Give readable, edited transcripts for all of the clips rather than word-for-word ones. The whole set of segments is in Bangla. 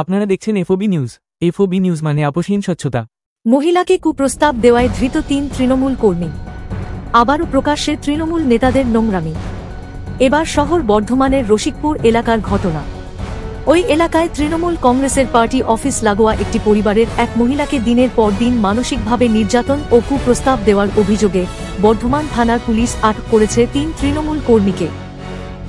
আপনারা দেখছেন এফওবি নিউজ। এফওবি নিউজ মানে আপোষহীন স্বচ্ছতা। মহিলাকে কুপ্রস্তাব দেওয়ায় ধৃত ৩ তৃণমূল কর্মী। আবারও প্রকাশ্যে তৃণমূল নেতাদের নোংরামি। এবার শহর বর্ধমানের রসিকপুর এলাকার ঘটনা। ওই এলাকায় তৃণমূল কংগ্রেসের পার্টি অফিস লাগোয়া একটি পরিবারের এক মহিলাকে দিনের পর দিন মানসিকভাবে নির্যাতন ও কুপ্রস্তাব দেওয়ার অভিযোগে বর্ধমান থানার পুলিশ আটক করেছে ৩ তৃণমূল কর্মীকে।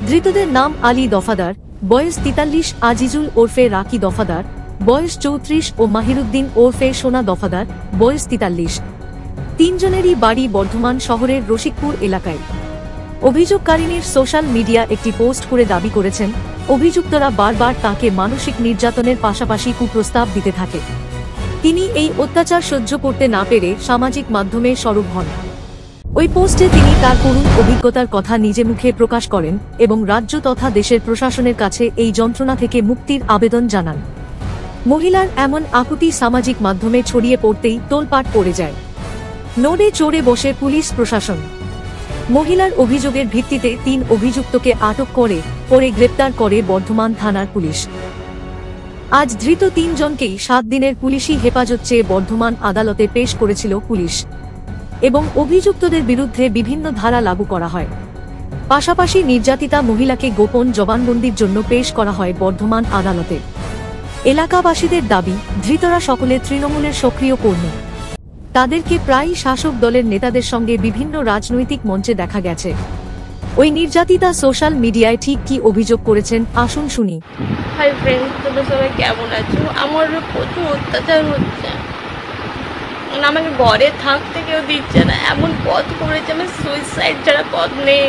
ধৃতদের নাম আলী দফাদার, বয়স ৪৩, আজিজুল ওরফে রাকি দফাদার, বয়স ৩৪ ও মাহিরুদ্দিন ওরফে সোনা দফাদার, বয়স ৪৩। তিনজনেরই বাড়ি বর্ধমান শহরের রসিকপুর এলাকায়। অভিযোগকারিনীর সোশ্যাল মিডিয়া একটি পোস্ট করে দাবি করেছেন, অভিযুক্তরা বারবার তাকে মানসিক নির্যাতনের পাশাপাশি কুপ্রস্তাব দিতে থাকে। তিনি এই অত্যাচার সহ্য করতে না পেরে সামাজিক মাধ্যমে সরব হন। ওই পোস্টে তিনি তার করুণ অভিজ্ঞতার কথা নিজে মুখে প্রকাশ করেন এবং রাজ্য তথা দেশের প্রশাসনের কাছে এই যন্ত্রণা থেকে মুক্তির আবেদন জানান। মহিলার এমন আকুতি সামাজিক মাধ্যমে ছড়িয়ে পড়তেই তোলপাড় পড়ে যায়। নড়ে চড়ে বসে পুলিশ প্রশাসন। মহিলার অভিযোগের ভিত্তিতে ৩ অভিযুক্তকে আটক করে পরে গ্রেপ্তার করে বর্ধমান থানার পুলিশ। আজ ধৃত ৩ জনকেই ৭ দিনের পুলিশি হেফাজত চেয়ে বর্ধমান আদালতে পেশ করেছিল পুলিশ এবং অভিযুক্তদের বিরুদ্ধে বিভিন্ন ধারা লাগু করা হয়। পাশাপাশি নির্যাতিতা মহিলাকে গোপন জবানবন্দির জন্য পেশ করা হয় বর্ধমান আদালতে। এলাকাবাসীদের দাবি, ধৃতরা সকলে তৃণমূলের সক্রিয় কর্মী। তাদেরকে প্রায়ই শাসক দলের নেতাদের সঙ্গে বিভিন্ন রাজনৈতিক মঞ্চে দেখা গেছে। ওই নির্যাতিতা সোশ্যাল মিডিয়ায় ঠিক কি অভিযোগ করেছেন আসুন শুনি। হাই ফ্রেন্ডস, তোমরা সবাই কেমন আছো? আমার প্রচুর অত্যাচার হচ্ছে। আমাকে ঘরে থাকতে কেউ দিচ্ছে না, এমন পথ করেছে, আমার সুইসাইড ছাড়া পথ নেই।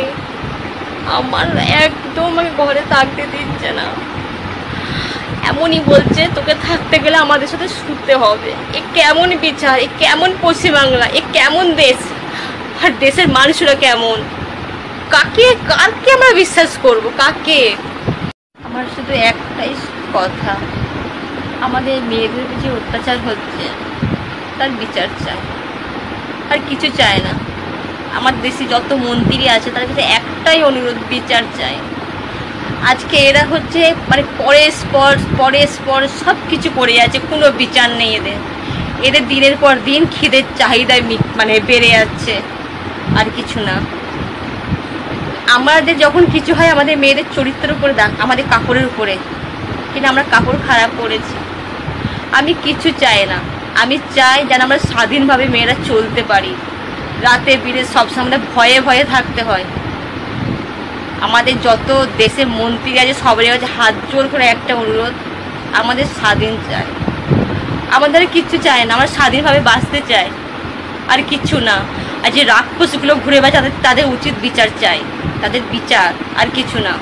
আমার একদম আমাকে ঘরে থাকতে দিচ্ছে না। এমনই বলছে তোকে থাকতে গেলে আমাদের সাথে শুতে হবে। এ কেমন বিচার, এ কেমন পশ্চিমবাংলা, এ কেমন দেশ, আর দেশের মানুষরা কেমন? কাকে আমরা বিশ্বাস করব? কাকে? আমার শুধু একটাই কথা, আমাদের মেয়েদের যে অত্যাচার হচ্ছে তার বিচার চাই, আর কিছু চায় না। আমার দেশে যত মন্ত্রী আছে তার কাছে একটাই অনুরোধ, বিচার চাই। আজকে এরা হচ্ছে মানে পরের স্পর সব কিছু করে যাচ্ছে, কোনো বিচার নেই এদের দিনের পর দিন খিদের চাহিদায় মানে বেড়ে যাচ্ছে, আর কিছু না। আমাদের যখন কিছু হয় আমাদের মেয়েদের চরিত্রের উপরে দাগ, আমাদের কাপড়ের উপরে, কিন্তু আমরা কাপড় খারাপ পরেছি। আমি কিছু চাই না, আমি চাই যেন আমরা স্বাধীনভাবে মেয়েরা চলতে পারি। রাতে বিরে সবসময় ভয়ে ভয়ে থাকতে হয়। আমাদের যত দেশের মন্ত্রী আছে সবারই কাছে হাত জোর করে একটা অনুরোধ, আমাদের স্বাধীন চাই। আমাদের কিচ্ছু চাই না, আমরা স্বাধীনভাবে বাঁচতে চাই, আর কিচ্ছু না। আর যে রাক্ষসগুলো ঘুরে বেড়ায় তাদের উচিত বিচার চাই, তাদের বিচার, আর কিছু না।